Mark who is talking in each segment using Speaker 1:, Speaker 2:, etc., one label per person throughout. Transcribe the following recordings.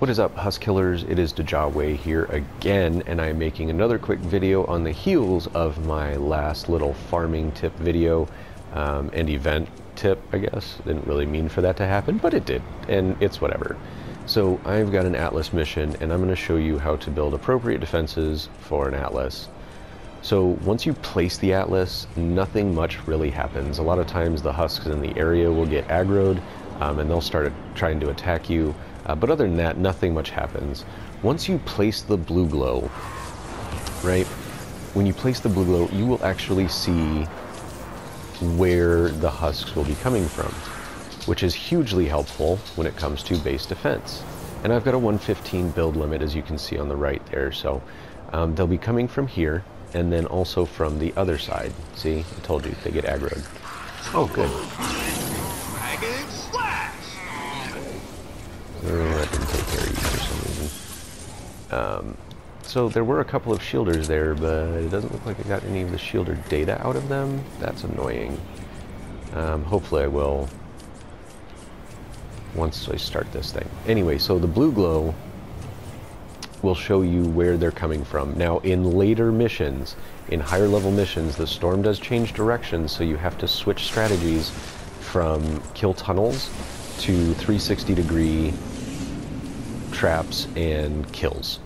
Speaker 1: What is up, Husk Killers? It is Dajaway here again, and I'm making another quick video on the heels of my last little farming tip video and event tip, I guess. Didn't really mean for that to happen, but it did, and it's whatever. So I've got an Atlas mission, and I'm going to show you how to build appropriate defenses for an Atlas. So once you place the Atlas, nothing much really happens. A lot of times the Husks in the area will get aggroed, and they'll start trying to attack you. But other than that, nothing much happens. Once you place the blue glow, right? When you place the blue glow, you will actually see where the Husks will be coming from, which is hugely helpful when it comes to base defense. And I've got a 115 build limit, as you can see on the right there. So they'll be coming from here, and then also from the other side. See, I told you, they get aggroed. Oh, good. That didn't take care of you for some reason. So there were a couple of shielders there, but it doesn't look like I got any of the shielder data out of them. That's annoying. Hopefully I will once I start this thing. Anyway, so the blue glow will show you where they're coming from. Now, in later missions, in higher level missions, the storm does change directions, so you have to switch strategies from kill tunnels to 360-degree traps and kills.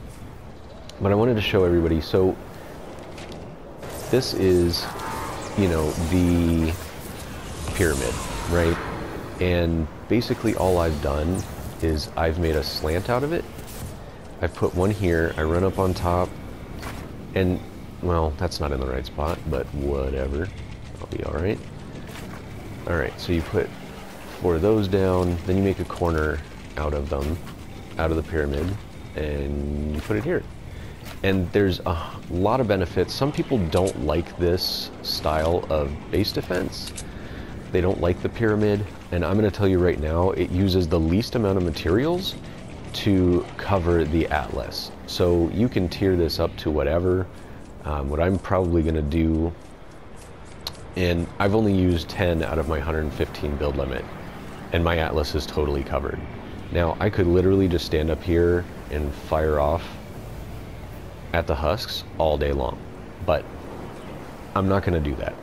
Speaker 1: But I wanted to show everybody, so this is, you know, the pyramid, right? And basically all I've done is I've made a slant out of it. I've put one here, I run up on top, and, well, that's not in the right spot, but whatever, I'll be alright. Alright, so you put 4 of those down, then you make a corner out of them, out of the pyramid, and you put it here. And there's a lot of benefits. Some people don't like this style of base defense. They don't like the pyramid, and I'm going to tell you right now, it uses the least amount of materials to cover the Atlas. So you can tier this up to whatever. What I'm probably going to do, and I've only used 10 out of my 115 build limit, and my Atlas is totally covered. Now, I could literally just stand up here and fire off at the Husks all day long, but I'm not going to do that.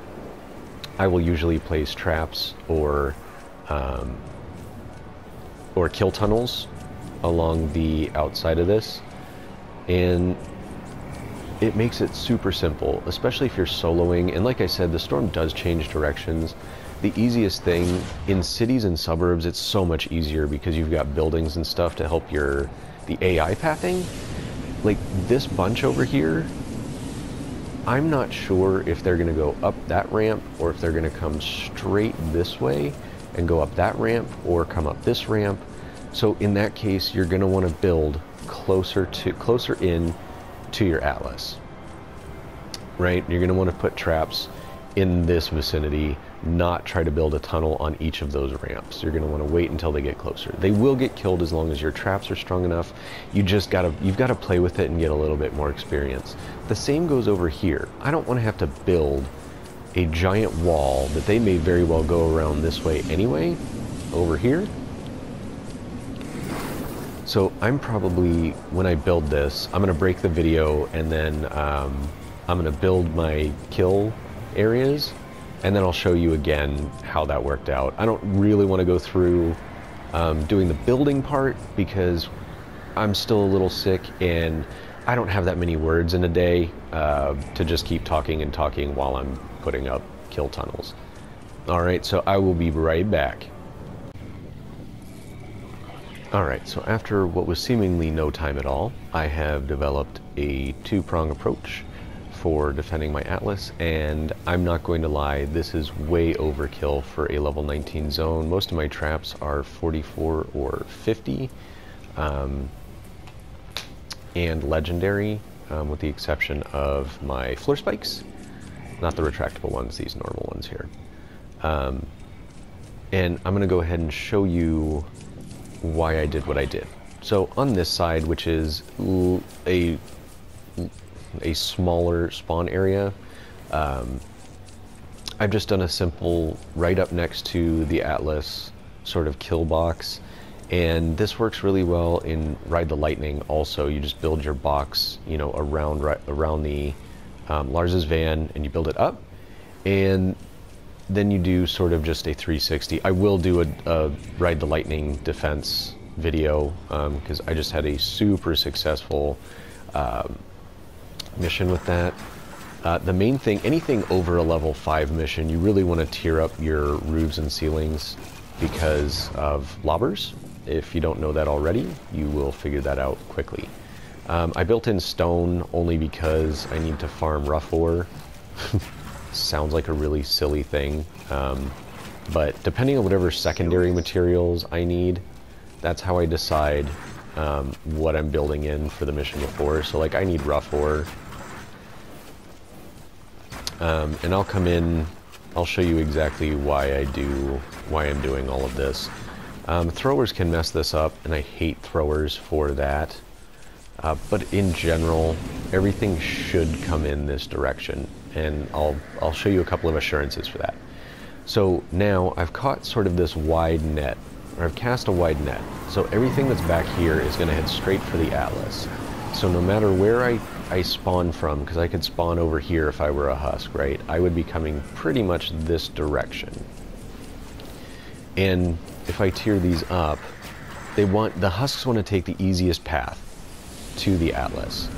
Speaker 1: I will usually place traps or kill tunnels along the outside of this, and it makes it super simple, especially if you're soloing. And like I said, the storm does change directions. The easiest thing in cities and suburbs, it's so much easier because you've got buildings and stuff to help the AI pathing. Like this bunch over here, I'm not sure if they're gonna go up that ramp or if they're gonna come straight this way and go up that ramp or come up this ramp. So in that case, you're gonna wanna build closer in to your Atlas, right? You're gonna wanna put traps in this vicinity, not try to build a tunnel on each of those ramps. You're going to want to wait until they get closer. They will get killed as long as your traps are strong enough. You've got to play with it and get a little bit more experience. The same goes over here. I don't want to have to build a giant wall that they may very well go around this way anyway, over here. So I'm probably, when I build this, I'm going to break the video, and then I'm going to build my kill areas, and then I'll show you again how that worked out. I don't really want to go through doing the building part because I'm still a little sick and I don't have that many words in a day to just keep talking and talking while I'm putting up kill tunnels. Alright, so I will be right back. Alright, so after what was seemingly no time at all, I have developed a two-prong approach for defending my Atlas, and I'm not going to lie, this is way overkill for a level 19 zone. Most of my traps are 44 or 50 and legendary, with the exception of my floor spikes, not the retractable ones, these normal ones here. And I'm gonna go ahead and show you why I did what I did. So on this side, which is a smaller spawn area, I've just done a simple right up next to the Atlas sort of kill box, And this works really well in Ride the Lightning also. You just build your box, you know, around the Lars's van, and you build it up. And then you do sort of just a 360. I will do a Ride the Lightning defense video because I just had a super successful mission with that. The main thing, anything over a level 5 mission, you really want to tier up your roofs and ceilings because of lobbers. If you don't know that already, you will figure that out quickly. I built in stone only because I need to farm rough ore. Sounds like a really silly thing, but depending on whatever secondary materials I need, that's how I decide what I'm building in for the mission before. So like I need rough ore, and I'll come in, I'll show you exactly why I'm doing all of this. Throwers can mess this up, and I hate throwers for that. But in general, everything should come in this direction, and I'll show you a couple of assurances for that. So now I've caught sort of this wide net, or I've cast a wide net. So everything that's back here is going to head straight for the Atlas. So no matter where I spawn from, because I could spawn over here if I were a husk, right? I would be coming pretty much this direction. And if I tier these up, the husks want to take the easiest path to the Atlas.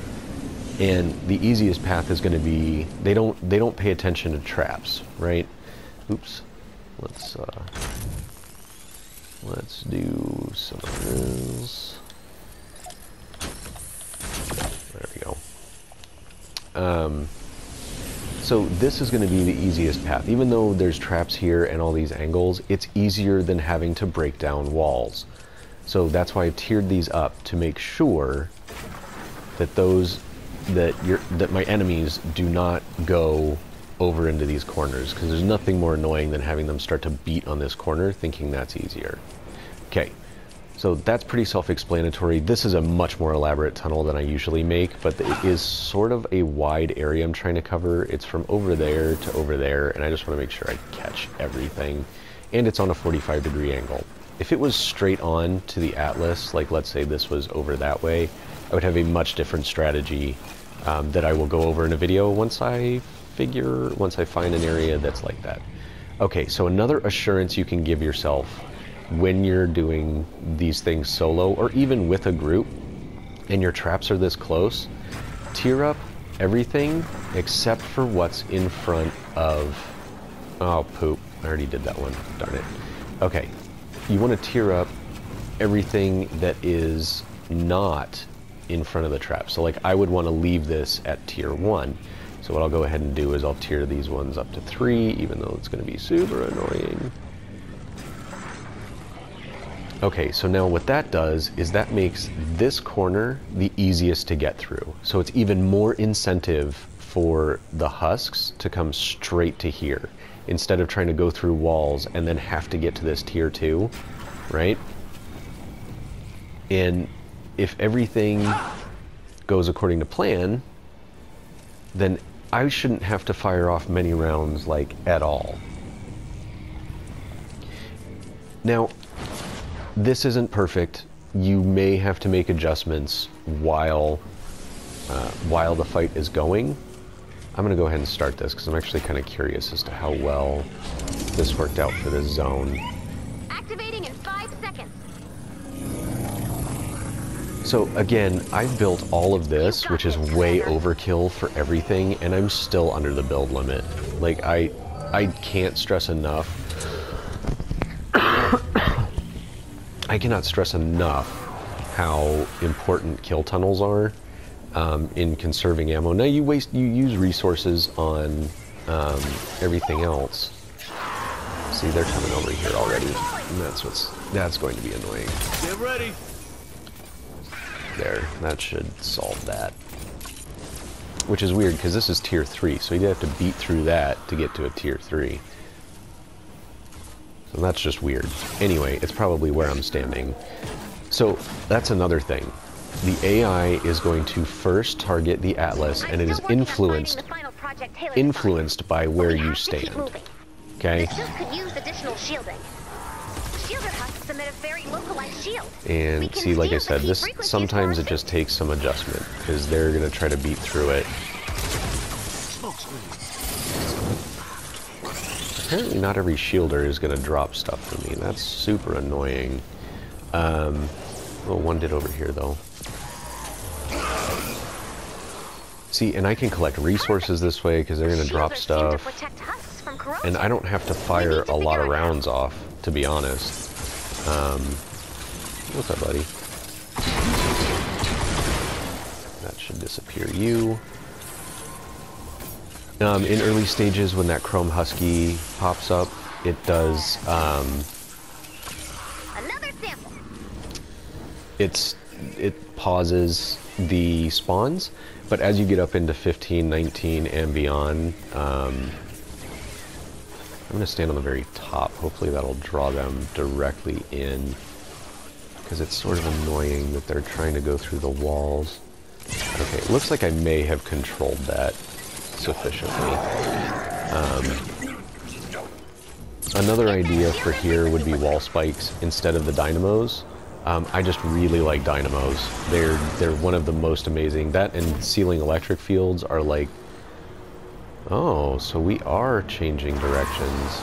Speaker 1: And the easiest path is going to be, they don't pay attention to traps, right? Oops. Let's do some of this. There we go. So this is going to be the easiest path. Even though there's traps here and all these angles, it's easier than having to break down walls. So that's why I've tiered these up to make sure that that my enemies do not go over into these corners, because there's nothing more annoying than having them start to beat on this corner thinking that's easier. Okay, so that's pretty self-explanatory. This is a much more elaborate tunnel than I usually make, but it is sort of a wide area I'm trying to cover. It's from over there to over there, and I just want to make sure I catch everything. And it's on a 45-degree angle. If it was straight on to the Atlas, like let's say this was over that way, I would have a much different strategy that I will go over in a video once I find an area that's like that. Okay, so another assurance you can give yourself when you're doing these things solo, or even with a group, and your traps are this close, tier up everything except for what's in front of... Oh, poop. I already did that one. Darn it. Okay. You want to tier up everything that is not in front of the trap. So like I would want to leave this at tier 1. So what I'll go ahead and do is I'll tier these ones up to 3, even though it's going to be super annoying. Okay, so now what that does is that makes this corner the easiest to get through. So it's even more incentive for the husks to come straight to here, instead of trying to go through walls and then have to get to this tier 2, right? And if everything goes according to plan, then I shouldn't have to fire off many rounds, like, at all. Now, this isn't perfect. You may have to make adjustments while the fight is going. I'm going to go ahead and start this because I'm actually kind of curious as to how well this worked out for this zone.
Speaker 2: Activating in 5 seconds.
Speaker 1: So again, I've built all of this, which is way overkill for everything, and I'm still under the build limit. Like, I can't stress enough. I cannot stress enough how important kill tunnels are in conserving ammo. Now you use resources on everything else. See, they're coming over here already, and that's going to be annoying.
Speaker 3: Get ready.
Speaker 1: There, that should solve that. Which is weird because this is tier 3, so you have to beat through that to get to a tier 3. So that's just weird. Anyway, it's probably where I'm standing. So that's another thing. The AI is going to first target the Atlas, and it is influenced by where you stand. Okay?
Speaker 2: This could use additional shielding. Soldier husks emit a very localized shield.
Speaker 1: And see, like I said, this sometimes it just takes some adjustment because they're gonna try to beat through it. Apparently not every shielder is gonna drop stuff for me. That's super annoying. Well, one did over here though. See, and I can collect resources this way because they're gonna drop stuff. And I don't have to fire a lot of rounds off, to be honest. What's up, buddy? That should disappear you. In early stages, when that Chrome Husky pops up, it does,
Speaker 2: Another sample.
Speaker 1: it pauses the spawns, but as you get up into 15, 19, and beyond, I'm going to stand on the very top. Hopefully that'll draw them directly in, because it's sort of annoying that they're trying to go through the walls. Okay, it looks like I may have controlled that sufficiently. Another idea for here would be wall spikes instead of the dynamos. I just really like dynamos. They're one of the most amazing. That and ceiling electric fields are like... Oh, so we are changing directions.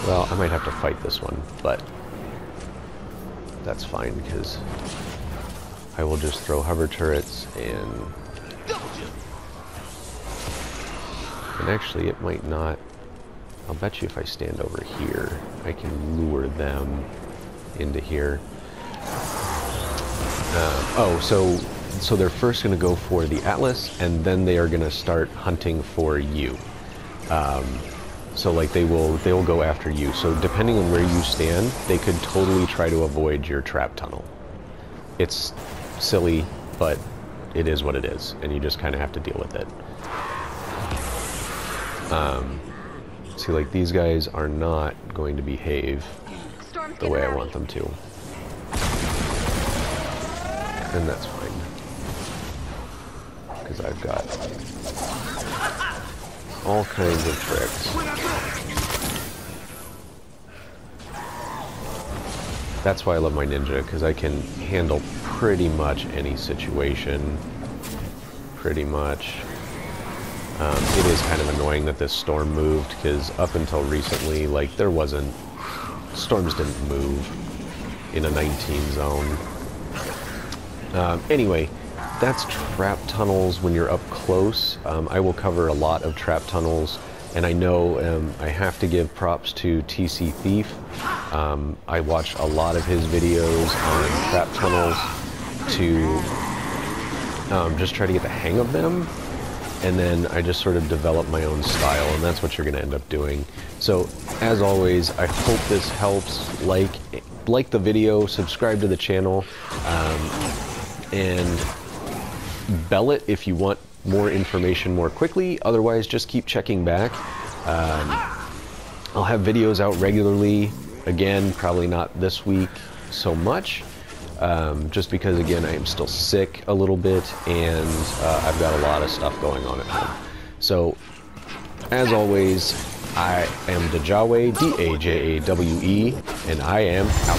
Speaker 1: Well, I might have to fight this one, but that's fine because I will just throw hover turrets and actually it might not. I'll bet you if I stand over here, I can lure them into here. So they're first going to go for the Atlas, and then they are going to start hunting for you. So like they'll go after you. So depending on where you stand, they could totally try to avoid your trap tunnel. It's silly, but it is what it is, and you just kind of have to deal with it. See, like these guys are not going to behave the way I want them to. And that's fine. Because I've got all kinds of tricks. That's why I love my ninja, because I can handle pretty much any situation. Pretty much. It is kind of annoying that this storm moved, because up until recently, like, there wasn't... Storms didn't move in a 19 zone. Anyway, that's trap tunnels when you're up close. I will cover a lot of trap tunnels, and I know I have to give props to TC Thief. I watched a lot of his videos on trap tunnels to just try to get the hang of them, and then I just sort of develop my own style, and that's what you're going to end up doing. So, as always, I hope this helps. Like the video, subscribe to the channel, and bell it if you want more information more quickly. Otherwise, just keep checking back. I'll have videos out regularly. Again, probably not this week so much, just because, again, I am still sick a little bit, and I've got a lot of stuff going on at home. So, as always, I am Dajawe, D-A-J-A-W-E, and I am out.